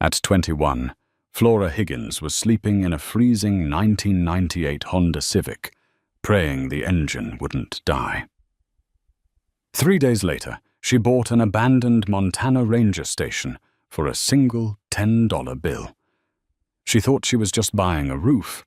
At 21, Flora Higgins was sleeping in a freezing 1998 Honda Civic, praying the engine wouldn't die. 3 days later, she bought an abandoned Montana ranger station for a single $10 bill. She thought she was just buying a roof.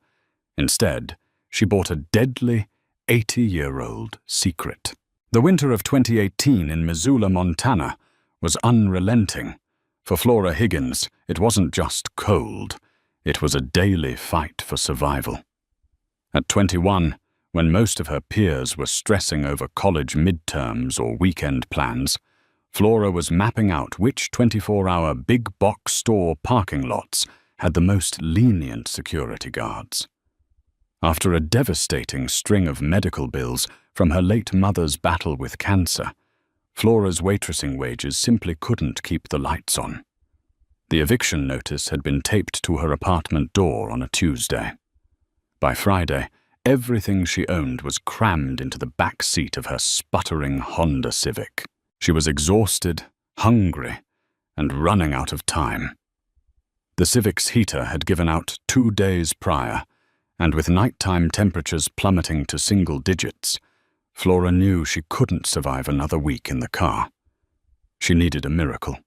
Instead, she bought a deadly 80-year-old secret. The winter of 2018 in Missoula, Montana, was unrelenting. For Flora Higgins, it wasn't just cold. It was a daily fight for survival. At 21, when most of her peers were stressing over college midterms or weekend plans, Flora was mapping out which 24-hour big box store parking lots had the most lenient security guards. After a devastating string of medical bills from her late mother's battle with cancer, Flora's waitressing wages simply couldn't keep the lights on. The eviction notice had been taped to her apartment door on a Tuesday. By Friday, everything she owned was crammed into the back seat of her sputtering Honda Civic. She was exhausted, hungry, and running out of time. The Civic's heater had given out 2 days prior, and with nighttime temperatures plummeting to single digits, Flora knew she couldn't survive another week in the car. She needed a miracle.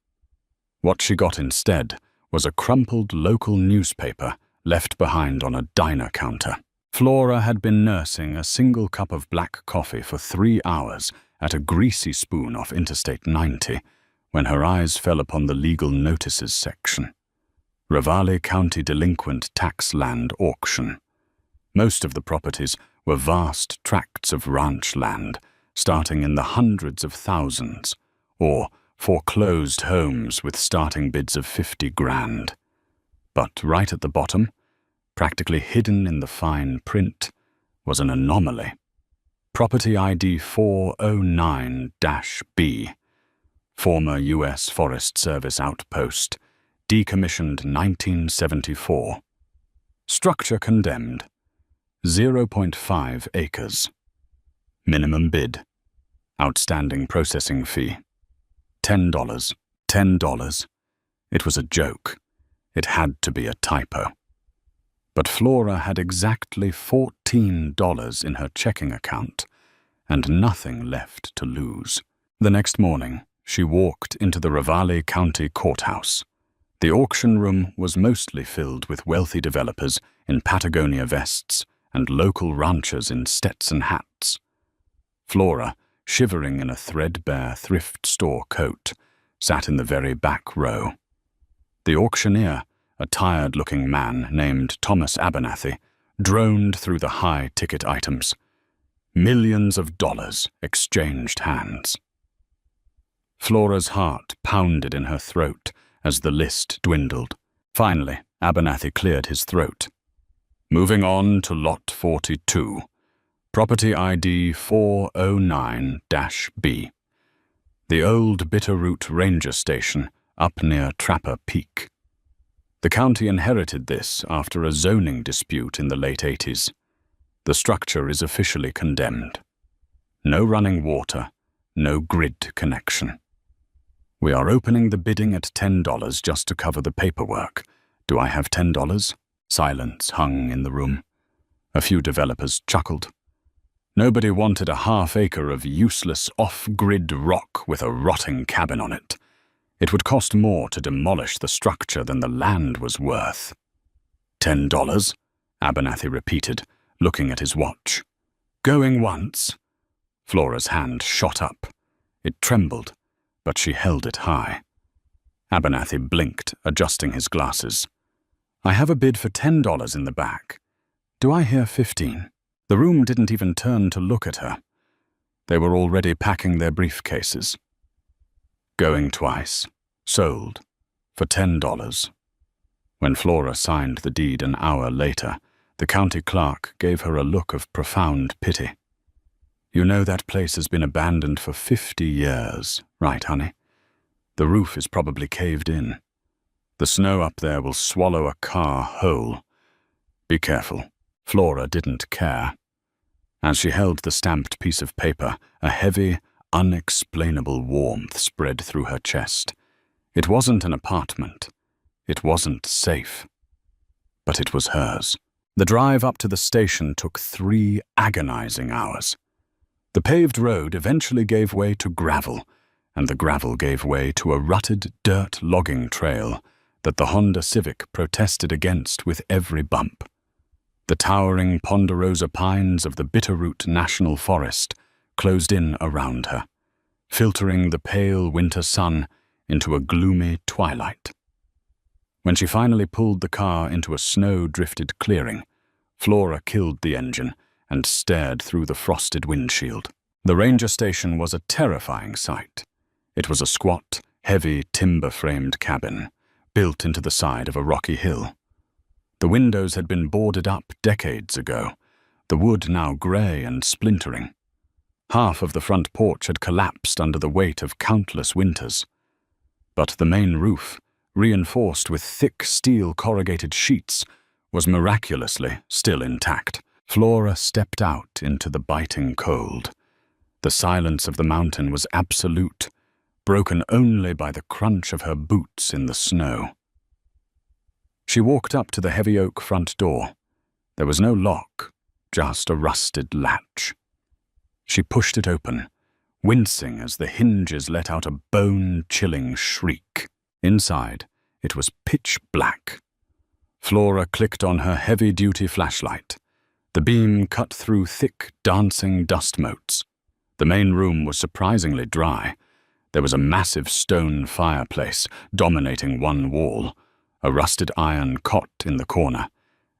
What she got instead was a crumpled local newspaper left behind on a diner counter. Flora had been nursing a single cup of black coffee for 3 hours at a greasy spoon off Interstate 90 when her eyes fell upon the legal notices section. Ravalli County Delinquent Tax Land Auction. Most of the properties were vast tracts of ranch land, starting in the hundreds of thousands, or foreclosed homes with starting bids of 50 grand. But right at the bottom, practically hidden in the fine print, was an anomaly. Property ID 409-B, former U.S. Forest Service outpost, decommissioned 1974. Structure condemned. 0.5 acres. Minimum bid. Outstanding processing fee. $10. $10. It was a joke. It had to be a typo. But Flora had exactly $14 in her checking account, and nothing left to lose. The next morning, she walked into the Ravalli County Courthouse. The auction room was mostly filled with wealthy developers in Patagonia vests and local ranchers in Stetson hats. Flora, shivering in a threadbare thrift store coat, sat in the very back row. The auctioneer, a tired-looking man named Thomas Abernathy, droned through the high-ticket items. Millions of dollars exchanged hands. Flora's heart pounded in her throat as the list dwindled. Finally, Abernathy cleared his throat. Moving on to Lot 42, Property ID 409-B. The old Bitterroot Ranger Station up near Trapper Peak. The county inherited this after a zoning dispute in the late 80s. The structure is officially condemned. No running water, no grid connection. We are opening the bidding at $10 just to cover the paperwork. Do I have $10? Silence hung in the room. A few developers chuckled. Nobody wanted a half-acre of useless off-grid rock with a rotting cabin on it. It would cost more to demolish the structure than the land was worth. $10? Abernathy repeated, looking at his watch. Going once? Flora's hand shot up. It trembled, but she held it high. Abernathy blinked, adjusting his glasses. I have a bid for $10 in the back. Do I hear 15? The room didn't even turn to look at her. They were already packing their briefcases. Going twice. Sold. For $10. When Flora signed the deed an hour later, the county clerk gave her a look of profound pity. You know that place has been abandoned for 50 years, right, honey? The roof is probably caved in. The snow up there will swallow a car whole. Be careful. Flora didn't care. As she held the stamped piece of paper, a heavy, unexplainable warmth spread through her chest. It wasn't an apartment. It wasn't safe. But it was hers. The drive up to the station took 3 agonizing hours. The paved road eventually gave way to gravel, and the gravel gave way to a rutted dirt logging trail that the Honda Civic protested against with every bump. The towering ponderosa pines of the Bitterroot National Forest closed in around her, filtering the pale winter sun into a gloomy twilight. When she finally pulled the car into a snow-drifted clearing, Flora killed the engine and stared through the frosted windshield. The ranger station was a terrifying sight. It was a squat, heavy, timber-framed cabin, built into the side of a rocky hill. The windows had been boarded up decades ago, the wood now grey and splintering. Half of the front porch had collapsed under the weight of countless winters. But the main roof, reinforced with thick steel corrugated sheets, was miraculously still intact. Flora stepped out into the biting cold. The silence of the mountain was absolute, broken only by the crunch of her boots in the snow. She walked up to the heavy oak front door. There was no lock, just a rusted latch. She pushed it open, wincing as the hinges let out a bone-chilling shriek. Inside, it was pitch black. Flora clicked on her heavy-duty flashlight. The beam cut through thick, dancing dust motes. The main room was surprisingly dry. There was a massive stone fireplace dominating one wall, a rusted iron cot in the corner,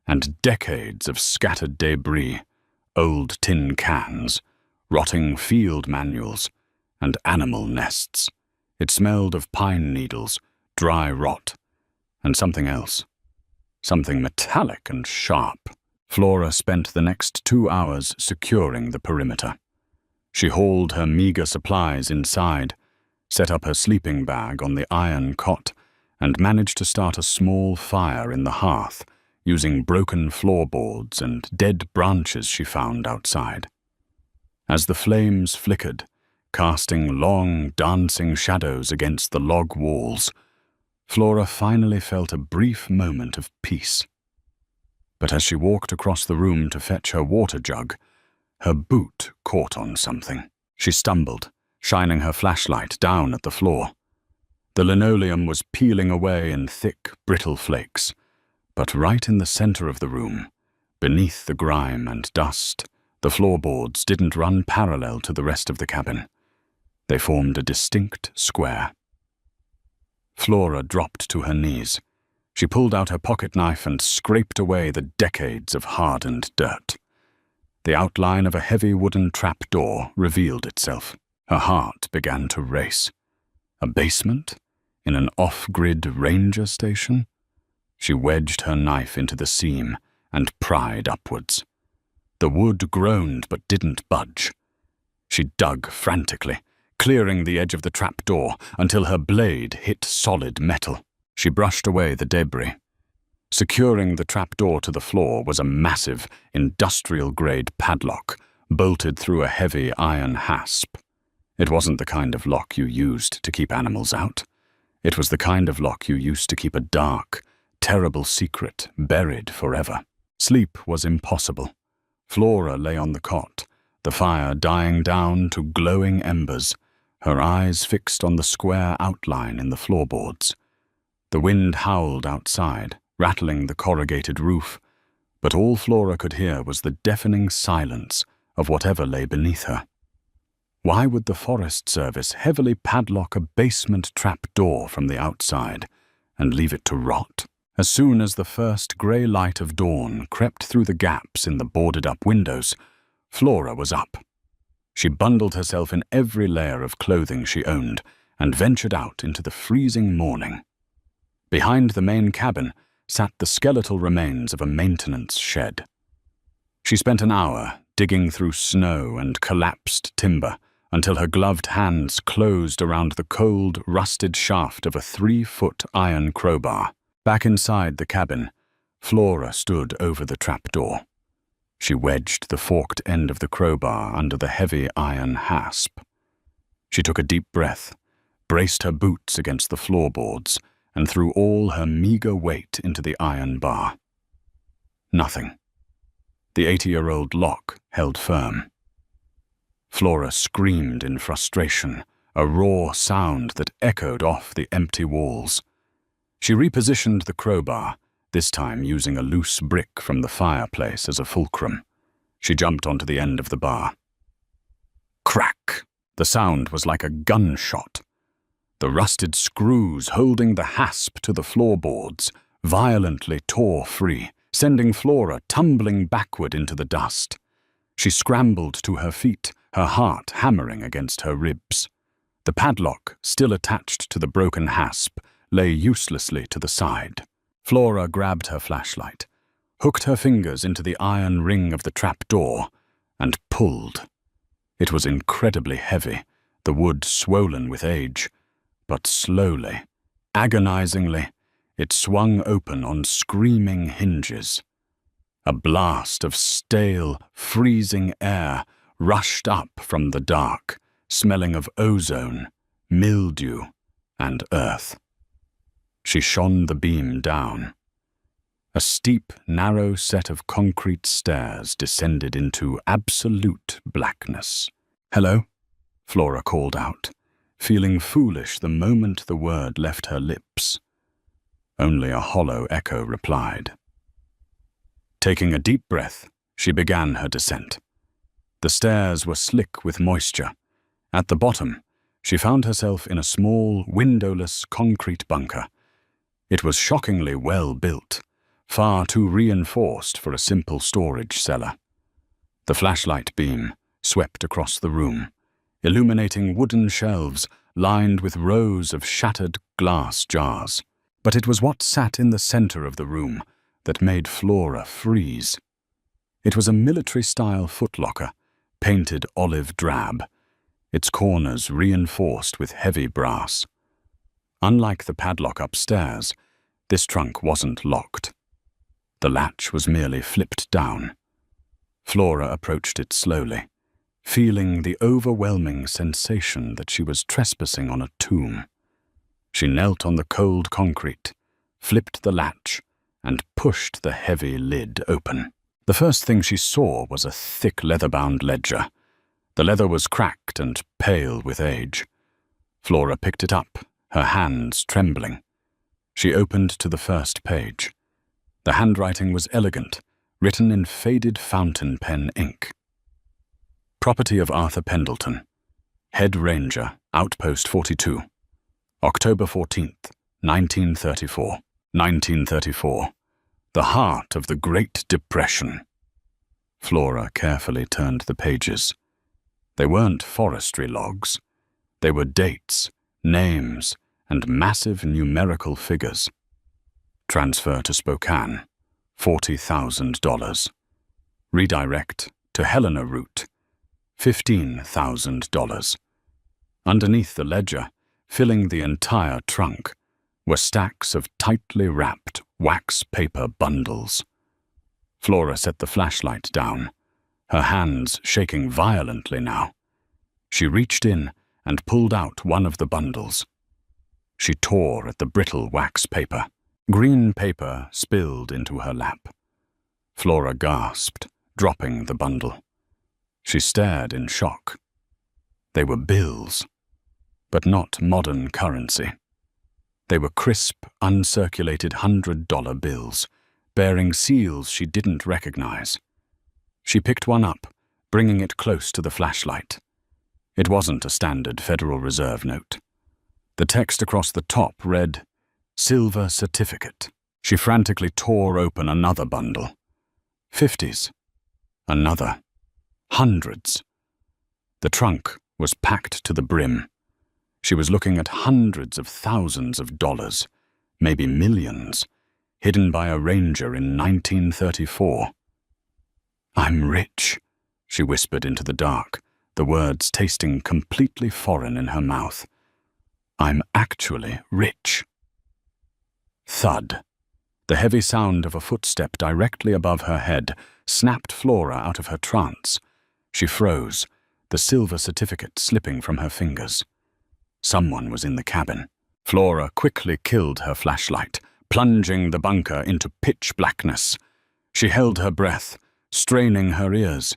and decades of scattered debris, old tin cans, rotting field manuals, and animal nests. It smelled of pine needles, dry rot, and something else. Something metallic and sharp. Flora spent the next 2 hours securing the perimeter. She hauled her meager supplies inside, set up her sleeping bag on the iron cot, and managed to start a small fire in the hearth using broken floorboards and dead branches she found outside. As the flames flickered, casting long, dancing shadows against the log walls, Flora finally felt a brief moment of peace. But as she walked across the room to fetch her water jug, her boot caught on something. She stumbled, shining her flashlight down at the floor. The linoleum was peeling away in thick, brittle flakes, but right in the center of the room, beneath the grime and dust, the floorboards didn't run parallel to the rest of the cabin. They formed a distinct square. Flora dropped to her knees. She pulled out her pocket knife and scraped away the decades of hardened dirt. The outline of a heavy wooden trapdoor revealed itself. Her heart began to race. A basement? In an off-grid ranger station? She wedged her knife into the seam and pried upwards. The wood groaned but didn't budge. She dug frantically, clearing the edge of the trapdoor until her blade hit solid metal. She brushed away the debris. Securing the trapdoor to the floor was a massive, industrial-grade padlock, bolted through a heavy iron hasp. It wasn't the kind of lock you used to keep animals out. It was the kind of lock you used to keep a dark, terrible secret buried forever. Sleep was impossible. Flora lay on the cot, the fire dying down to glowing embers, her eyes fixed on the square outline in the floorboards. The wind howled outside, rattling the corrugated roof, but all Flora could hear was the deafening silence of whatever lay beneath her. Why would the Forest Service heavily padlock a basement trapdoor from the outside and leave it to rot? As soon as the first grey light of dawn crept through the gaps in the boarded-up windows, Flora was up. She bundled herself in every layer of clothing she owned and ventured out into the freezing morning. Behind the main cabin sat the skeletal remains of a maintenance shed. She spent an hour digging through snow and collapsed timber until her gloved hands closed around the cold, rusted shaft of a 3-foot iron crowbar. Back inside the cabin, Flora stood over the trapdoor. She wedged the forked end of the crowbar under the heavy iron hasp. She took a deep breath, braced her boots against the floorboards, and threw all her meager weight into the iron bar. Nothing. The 80-year-old lock held firm. Flora screamed in frustration, a raw sound that echoed off the empty walls. She repositioned the crowbar, this time using a loose brick from the fireplace as a fulcrum. She jumped onto the end of the bar. Crack! The sound was like a gunshot. The rusted screws holding the hasp to the floorboards violently tore free, sending Flora tumbling backward into the dust. She scrambled to her feet, her heart hammering against her ribs. The padlock, still attached to the broken hasp, lay uselessly to the side. Flora grabbed her flashlight, hooked her fingers into the iron ring of the trapdoor, and pulled. It was incredibly heavy, the wood swollen with age, but slowly, agonizingly, it swung open on screaming hinges. A blast of stale, freezing air rushed up from the dark, smelling of ozone, mildew, and earth. She shone the beam down. A steep, narrow set of concrete stairs descended into absolute blackness. "Hello?" Flora called out, feeling foolish the moment the word left her lips. Only a hollow echo replied. Taking a deep breath, she began her descent. The stairs were slick with moisture. At the bottom, she found herself in a small, windowless concrete bunker. It was shockingly well built, far too reinforced for a simple storage cellar. The flashlight beam swept across the room, illuminating wooden shelves lined with rows of shattered glass jars. But it was what sat in the center of the room that made Flora freeze. It was a military-style footlocker, painted olive drab, its corners reinforced with heavy brass. Unlike the padlock upstairs, this trunk wasn't locked. The latch was merely flipped down. Flora approached it slowly, feeling the overwhelming sensation that she was trespassing on a tomb. She knelt on the cold concrete, flipped the latch, and pushed the heavy lid open. The first thing she saw was a thick leather-bound ledger. The leather was cracked and pale with age. Flora picked it up, her hands trembling. She opened to the first page. The handwriting was elegant, written in faded fountain pen ink. Property of Arthur Pendleton. Head Ranger, Outpost 42. October 14th, 1934. 1934. The heart of the Great Depression. Flora carefully turned the pages. They weren't forestry logs. They were dates, names, and massive numerical figures. Transfer to Spokane, $40,000. Redirect to Helena route, $15,000. Underneath the ledger, filling the entire trunk, were stacks of tightly wrapped wax paper bundles. Flora set the flashlight down, her hands shaking violently now. She reached in and pulled out one of the bundles. She tore at the brittle wax paper. Green paper spilled into her lap. Flora gasped, dropping the bundle. She stared in shock. They were bills, but not modern currency. They were crisp, uncirculated $100 bills, bearing seals she didn't recognize. She picked one up, bringing it close to the flashlight. It wasn't a standard Federal Reserve note. The text across the top read, "Silver Certificate." She frantically tore open another bundle. 50s. Another. Hundreds. The trunk was packed to the brim. She was looking at hundreds of thousands of dollars, maybe millions, hidden by a ranger in 1934. "I'm rich," she whispered into the dark, the words tasting completely foreign in her mouth. "I'm actually rich." Thud. The heavy sound of a footstep directly above her head snapped Flora out of her trance. She froze, the silver certificate slipping from her fingers. Someone was in the cabin. Flora quickly killed her flashlight, plunging the bunker into pitch blackness. She held her breath, straining her ears.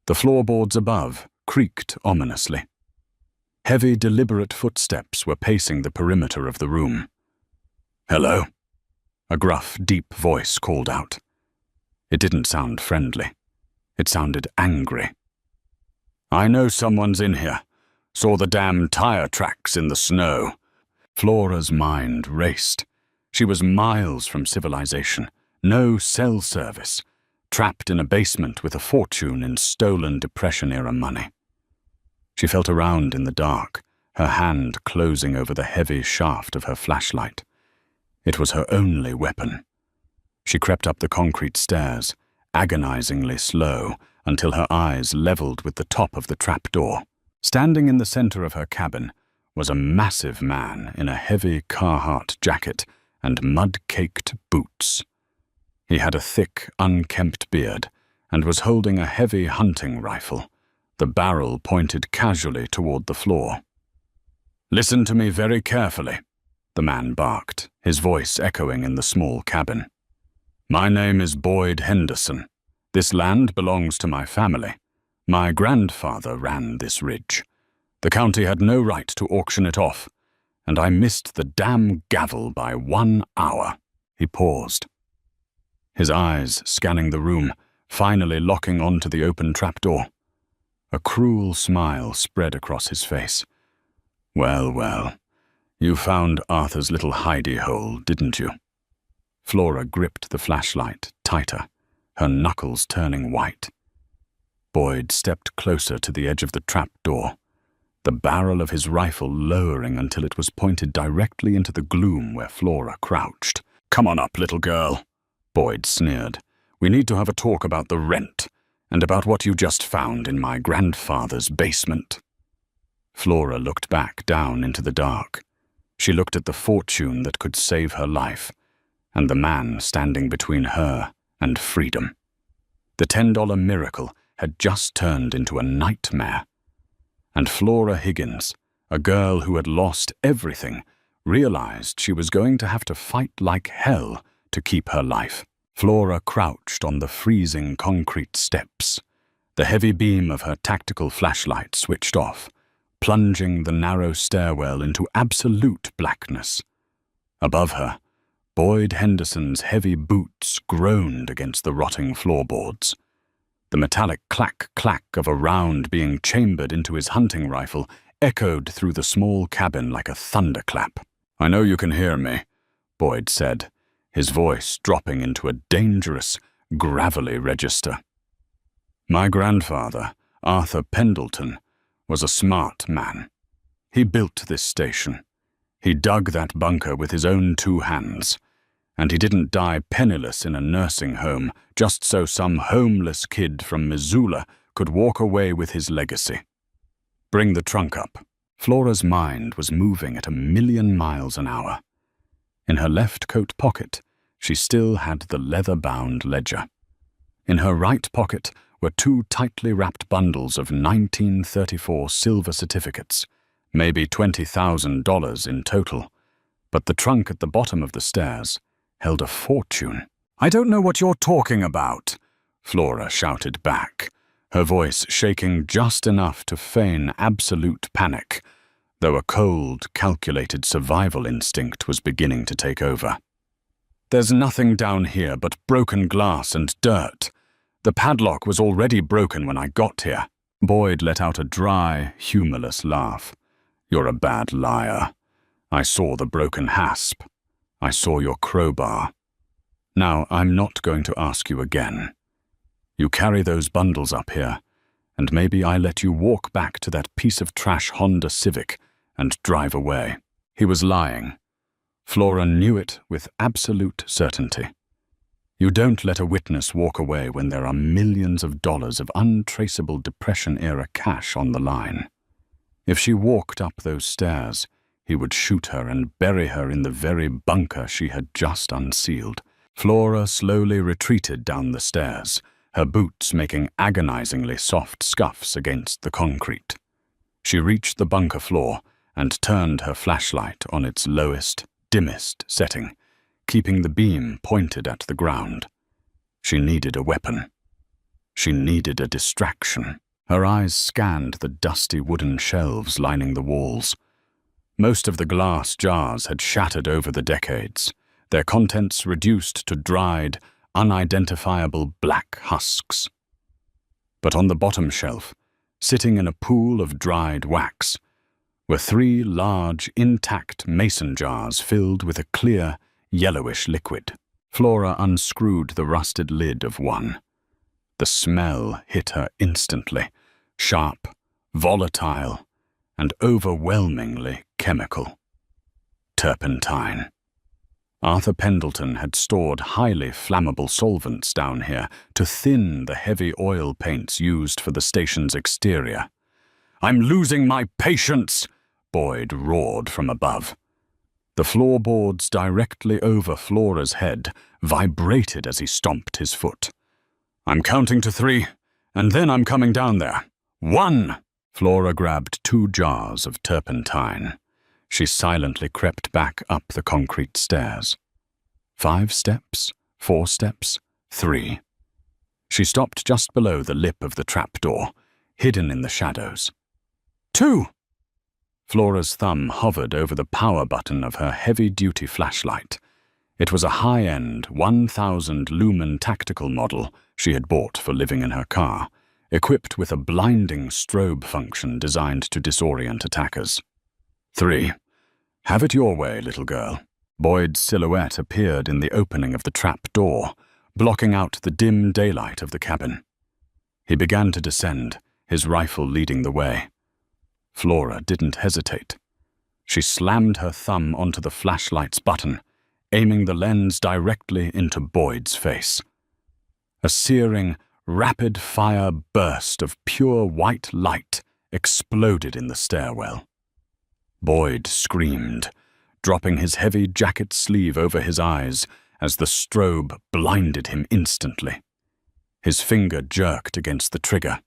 The floorboards above creaked ominously. Heavy, deliberate footsteps were pacing the perimeter of the room. "Hello?" A gruff, deep voice called out. It didn't sound friendly. It sounded angry. "I know someone's in here. Saw the damn tire tracks in the snow." Flora's mind raced. She was miles from civilization, no cell service, trapped in a basement with a fortune in stolen Depression-era money. She felt around in the dark, her hand closing over the heavy shaft of her flashlight. It was her only weapon. She crept up the concrete stairs, agonizingly slow, until her eyes leveled with the top of the trapdoor. Standing in the center of her cabin was a massive man in a heavy Carhartt jacket and mud-caked boots. He had a thick, unkempt beard and was holding a heavy hunting rifle, the barrel pointed casually toward the floor. "Listen to me very carefully," the man barked, his voice echoing in the small cabin. "My name is Boyd Henderson. This land belongs to my family. My grandfather ran this ridge. The county had no right to auction it off, and I missed the damn gavel by 1 hour." He paused, his eyes scanning the room, finally locking onto the open trapdoor. A cruel smile spread across his face. "Well, well, you found Arthur's little hidey hole, didn't you?" Flora gripped the flashlight tighter, her knuckles turning white. Boyd stepped closer to the edge of the trapdoor, the barrel of his rifle lowering until it was pointed directly into the gloom where Flora crouched. "Come on up, little girl," Boyd sneered. "We need to have a talk about the rent, and about what you just found in my grandfather's basement." Flora looked back down into the dark. She looked at the fortune that could save her life, and the man standing between her and freedom. The $10 miracle had just turned into a nightmare. And Flora Higgins, a girl who had lost everything, realized she was going to have to fight like hell to keep her life. Flora crouched on the freezing concrete steps, the heavy beam of her tactical flashlight switched off, plunging the narrow stairwell into absolute blackness. Above her, Boyd Henderson's heavy boots groaned against the rotting floorboards. The metallic clack-clack of a round being chambered into his hunting rifle echoed through the small cabin like a thunderclap. "I know you can hear me," Boyd said, his voice dropping into a dangerous, gravelly register. "My grandfather, Arthur Pendleton, was a smart man. He built this station. He dug that bunker with his own 2 hands. And he didn't die penniless in a nursing home just so some homeless kid from Missoula could walk away with his legacy. Bring the trunk up." Flora's mind was moving at 1,000,000 miles an hour. In her left coat pocket, she still had the leather-bound ledger. In her right pocket were 2 tightly wrapped bundles of 1934 silver certificates, maybe $20,000 in total, but the trunk at the bottom of the stairs held a fortune. "I don't know what you're talking about," Flora shouted back, her voice shaking just enough to feign absolute panic, though a cold, calculated survival instinct was beginning to take over. "There's nothing down here but broken glass and dirt. The padlock was already broken when I got here." Boyd let out a dry, humorless laugh. "You're a bad liar. I saw the broken hasp. I saw your crowbar. Now, I'm not going to ask you again. You carry those bundles up here, and maybe I let you walk back to that piece of trash Honda Civic and drive away." He was lying. Flora knew it with absolute certainty. You don't let a witness walk away when there are millions of dollars of untraceable Depression-era cash on the line. If she walked up those stairs, he would shoot her and bury her in the very bunker she had just unsealed. Flora slowly retreated down the stairs, her boots making agonizingly soft scuffs against the concrete. She reached the bunker floor and turned her flashlight on its lowest, dimmest setting, keeping the beam pointed at the ground. She needed a weapon. She needed a distraction. Her eyes scanned the dusty wooden shelves lining the walls. Most of the glass jars had shattered over the decades, their contents reduced to dried, unidentifiable black husks. But on the bottom shelf, sitting in a pool of dried wax, were 3 large, intact mason jars filled with a clear, yellowish liquid. Flora unscrewed the rusted lid of one. The smell hit her instantly, sharp, volatile, and overwhelmingly chemical. Turpentine. Arthur Pendleton had stored highly flammable solvents down here to thin the heavy oil paints used for the station's exterior. "I'm losing my patience!" Boyd roared from above. The floorboards directly over Flora's head vibrated as he stomped his foot. "I'm counting to 3, and then I'm coming down there. 1! Flora grabbed 2 jars of turpentine. She silently crept back up the concrete stairs. 5 steps, 4 steps, 3. She stopped just below the lip of the trapdoor, hidden in the shadows. 2! Flora's thumb hovered over the power button of her heavy-duty flashlight. It was a high-end 1,000-lumen tactical model she had bought for living in her car, equipped with a blinding strobe function designed to disorient attackers. 3. Have it your way, little girl. Boyd's silhouette appeared in the opening of the trap door, blocking out the dim daylight of the cabin. He began to descend, his rifle leading the way. Flora didn't hesitate. She slammed her thumb onto the flashlight's button, aiming the lens directly into Boyd's face. A searing, rapid-fire burst of pure white light exploded in the stairwell. Boyd screamed, dropping his heavy jacket sleeve over his eyes as the strobe blinded him instantly. His finger jerked against the trigger.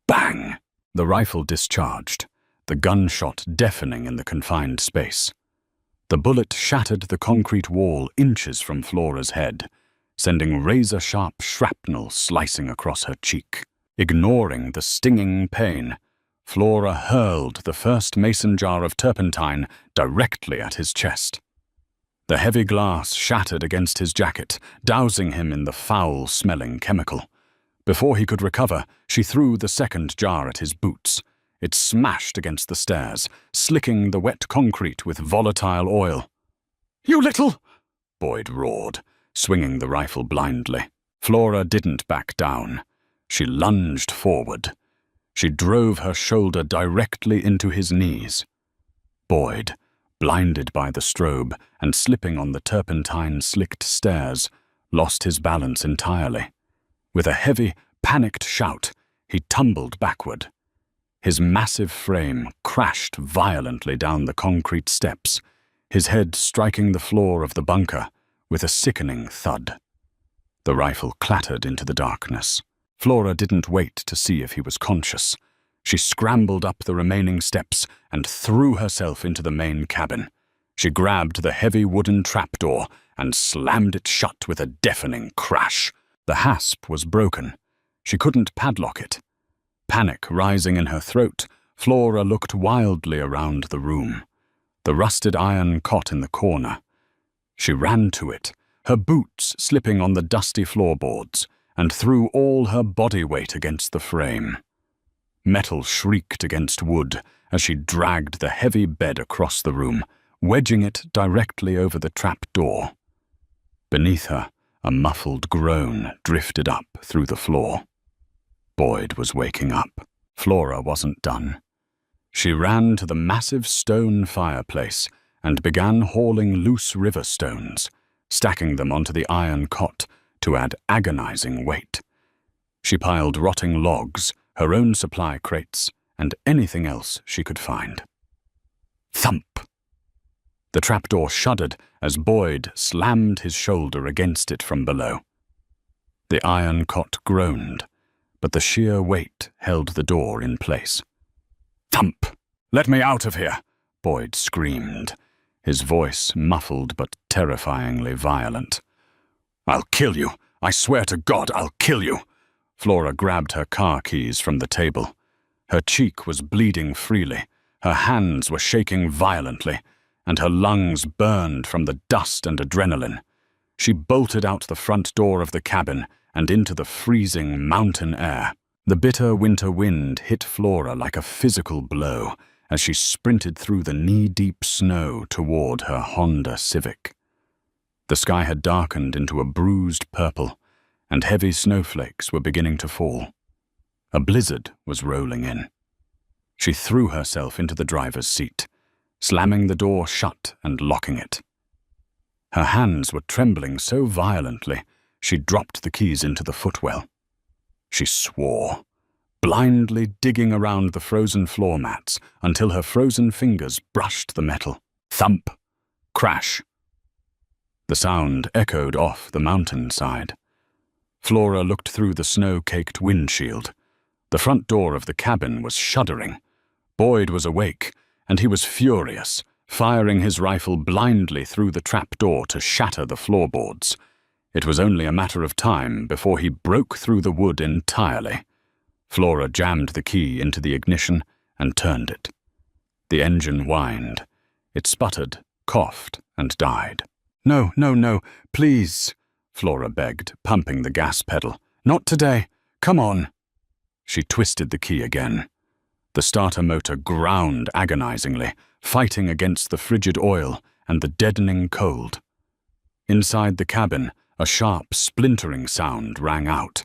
Bang! The rifle discharged, the gunshot deafening in the confined space. The bullet shattered the concrete wall inches from Flora's head, sending razor-sharp shrapnel slicing across her cheek. Ignoring the stinging pain, Flora hurled the first mason jar of turpentine directly at his chest. The heavy glass shattered against his jacket, dousing him in the foul-smelling chemical. Before he could recover, she threw the second jar at his boots. It smashed against the stairs, slicking the wet concrete with volatile oil. "You little—" Boyd roared, swinging the rifle blindly. Flora didn't back down. She lunged forward. She drove her shoulder directly into his knees. Boyd, blinded by the strobe and slipping on the turpentine-slicked stairs, lost his balance entirely. With a heavy, panicked shout, he tumbled backward. His massive frame crashed violently down the concrete steps, his head striking the floor of the bunker with a sickening thud. The rifle clattered into the darkness. Flora didn't wait to see if he was conscious. She scrambled up the remaining steps and threw herself into the main cabin. She grabbed the heavy wooden trapdoor and slammed it shut with a deafening crash. The hasp was broken. She couldn't padlock it. Panic rising in her throat, Flora looked wildly around the room. The rusted iron cot in the corner. She ran to it, her boots slipping on the dusty floorboards, and threw all her body weight against the frame. Metal shrieked against wood as she dragged the heavy bed across the room, wedging it directly over the trap door. Beneath her, a muffled groan drifted up through the floor. Boyd was waking up. Flora wasn't done. She ran to the massive stone fireplace and began hauling loose river stones, stacking them onto the iron cot to add agonizing weight. She piled rotting logs, her own supply crates, and anything else she could find. Thump! The trapdoor shuddered as Boyd slammed his shoulder against it from below. The iron cot groaned, but the sheer weight held the door in place. Thump! Let me out of here, Boyd screamed, his voice muffled but terrifyingly violent. I'll kill you. I swear to God, I'll kill you. Flora grabbed her car keys from the table. Her cheek was bleeding freely, her hands were shaking violently, and her lungs burned from the dust and adrenaline. She bolted out the front door of the cabin and into the freezing mountain air. The bitter winter wind hit Flora like a physical blow as she sprinted through the knee-deep snow toward her Honda Civic. The sky had darkened into a bruised purple, and heavy snowflakes were beginning to fall. A blizzard was rolling in. She threw herself into the driver's seat, slamming the door shut and locking it. Her hands were trembling so violently, she dropped the keys into the footwell. She swore, blindly digging around the frozen floor mats until her frozen fingers brushed the metal. Thump! Crash! The sound echoed off the mountainside. Flora looked through the snow-caked windshield. The front door of the cabin was shuddering. Boyd was awake, and he was furious, firing his rifle blindly through the trapdoor to shatter the floorboards. It was only a matter of time before he broke through the wood entirely. Flora jammed the key into the ignition and turned it. The engine whined. It sputtered, coughed, and died. No, no, no, please, Flora begged, pumping the gas pedal. Not today. Come on. She twisted the key again. The starter motor ground agonizingly, fighting against the frigid oil and the deadening cold. Inside the cabin, a sharp, splintering sound rang out.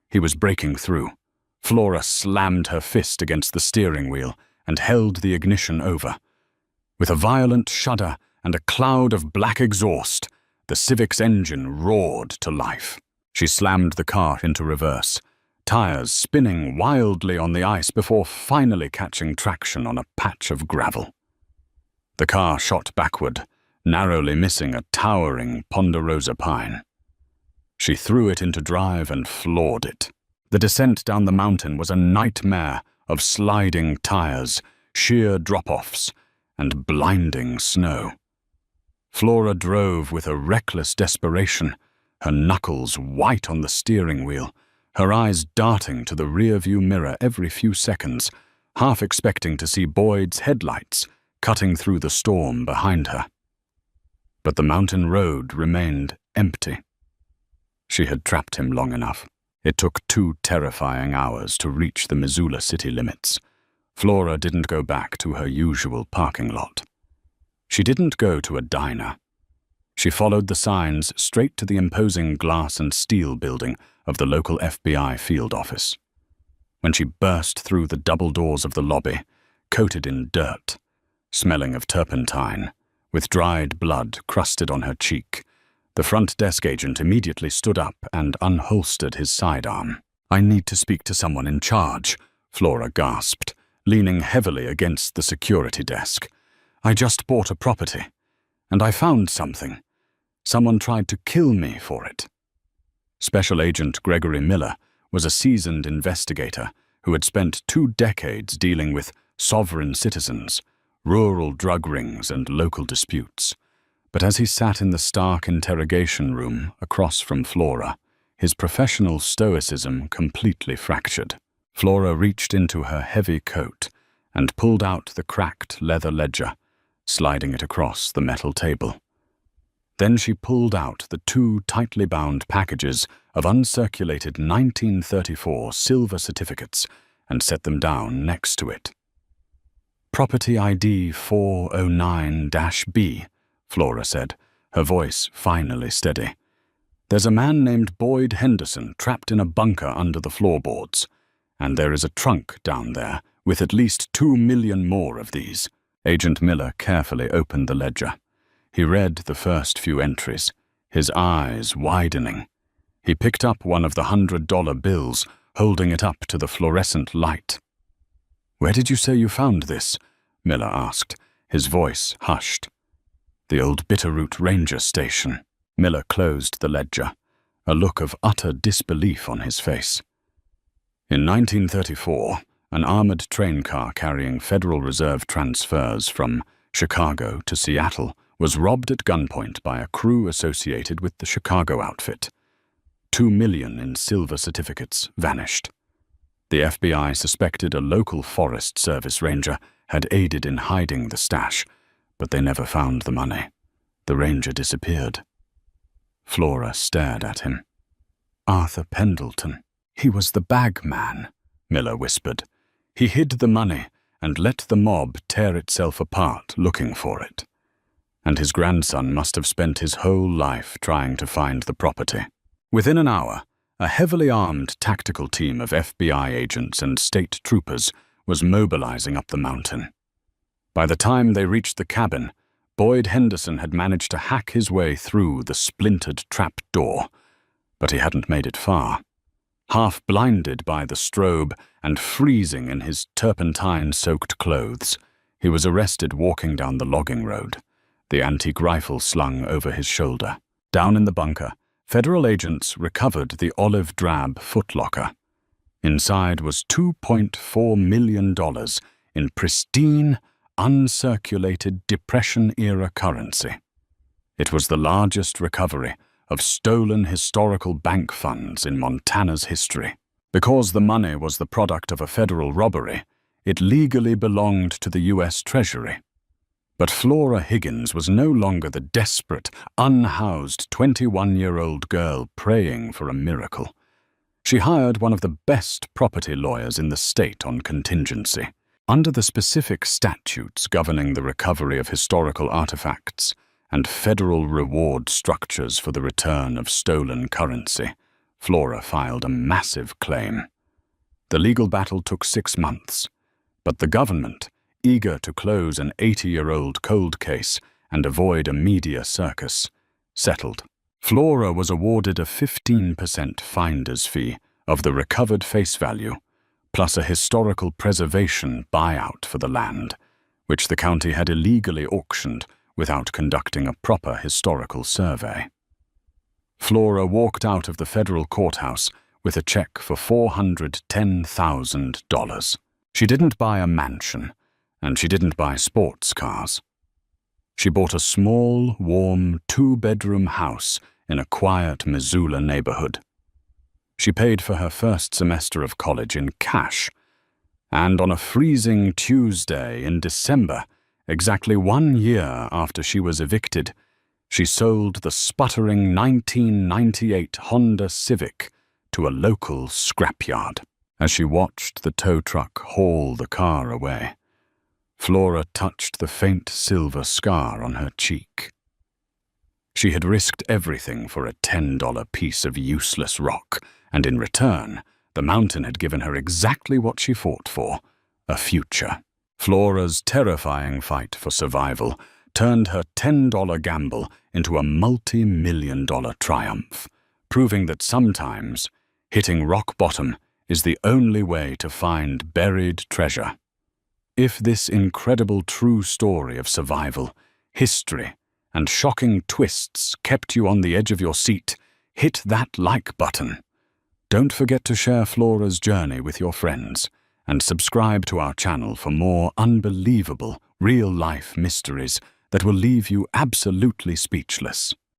He was breaking through. Flora slammed her fist against the steering wheel and held the ignition over. With a violent shudder and a cloud of black exhaust, the Civic's engine roared to life. She slammed the car into reverse, tires spinning wildly on the ice before finally catching traction on a patch of gravel. The car shot backward, narrowly missing a towering ponderosa pine. She threw it into drive and floored it. The descent down the mountain was a nightmare of sliding tires, sheer drop-offs, and blinding snow. Flora drove with a reckless desperation, her knuckles white on the steering wheel, her eyes darting to the rear-view mirror every few seconds, half expecting to see Boyd's headlights cutting through the storm behind her. But the mountain road remained empty. She had trapped him long enough. It took 2 terrifying hours to reach the Missoula city limits. Flora didn't go back to her usual parking lot. She didn't go to a diner. She followed the signs straight to the imposing glass and steel building of the local FBI field office. When she burst through the double doors of the lobby, coated in dirt, smelling of turpentine, with dried blood crusted on her cheek, the front desk agent immediately stood up and unholstered his sidearm. "I need to speak to someone in charge," Flora gasped, leaning heavily against the security desk. "I just bought a property, and I found something. Someone tried to kill me for it." Special Agent Gregory Miller was a seasoned investigator who had spent 2 decades dealing with sovereign citizens, rural drug rings, and local disputes. But as he sat in the stark interrogation room across from Flora, his professional stoicism completely fractured. Flora reached into her heavy coat and pulled out the cracked leather ledger, sliding it across the metal table. Then she pulled out the 2 tightly bound packages of uncirculated 1934 silver certificates and set them down next to it. "Property ID 409-B, Flora said, her voice finally steady. "There's a man named Boyd Henderson trapped in a bunker under the floorboards, and there is a trunk down there with at least 2 million more of these." Agent Miller carefully opened the ledger. He read the first few entries, his eyes widening. He picked up one of the $100 bills, holding it up to the fluorescent light. "Where did you say you found this?" Miller asked, his voice hushed. "The old Bitterroot Ranger Station." Miller closed the ledger, a look of utter disbelief on his face. "In 1934, an armored train car carrying Federal Reserve transfers from Chicago to Seattle was robbed at gunpoint by a crew associated with the Chicago outfit. $2 million in silver certificates vanished. The FBI suspected a local Forest Service ranger had aided in hiding the stash, but they never found the money. The ranger disappeared. Flora stared at him. Arthur Pendleton. He was the bag man, Miller whispered. He hid the money and let the mob tear itself apart looking for it. And his grandson must have spent his whole life trying to find the property. Within an hour, a heavily armed tactical team of FBI agents and state troopers was mobilizing up the mountain. By the time they reached the cabin, Boyd Henderson had managed to hack his way through the splintered trap door, but he hadn't made it far. Half blinded by the strobe and freezing in his turpentine-soaked clothes, he was arrested walking down the logging road, the antique rifle slung over his shoulder. Down in the bunker, Federal agents recovered the olive-drab footlocker. Inside was $2.4 million in pristine, uncirculated Depression-era currency. It was the largest recovery of stolen historical bank funds in Montana's history. Because the money was the product of a federal robbery, it legally belonged to the U.S. Treasury. But Flora Higgins was no longer the desperate, unhoused 21-year-old girl praying for a miracle. She hired one of the best property lawyers in the state on contingency. Under the specific statutes governing the recovery of historical artifacts and federal reward structures for the return of stolen currency, Flora filed a massive claim. The legal battle took 6 months, but the government, eager to close an 80-year-old cold case and avoid a media circus, settled. Flora was awarded a 15% finder's fee of the recovered face value, plus a historical preservation buyout for the land, which the county had illegally auctioned without conducting a proper historical survey. Flora walked out of the federal courthouse with a check for $410,000. She didn't buy a mansion, and she didn't buy sports cars. She bought a small, warm, 2-bedroom house in a quiet Missoula neighborhood. She paid for her first semester of college in cash, and on a freezing Tuesday in December, exactly 1 year after she was evicted, she sold the sputtering 1998 Honda Civic to a local scrapyard. As she watched the tow truck haul the car away, Flora touched the faint silver scar on her cheek. She had risked everything for a $10 piece of useless rock, and in return, the mountain had given her exactly what she fought for, a future. Flora's terrifying fight for survival turned her $10 gamble into a multi-million-dollar triumph, proving that sometimes hitting rock bottom is the only way to find buried treasure. If this incredible true story of survival, history, and shocking twists kept you on the edge of your seat, hit that like button. Don't forget to share Flora's journey with your friends, and subscribe to our channel for more unbelievable, real-life mysteries that will leave you absolutely speechless.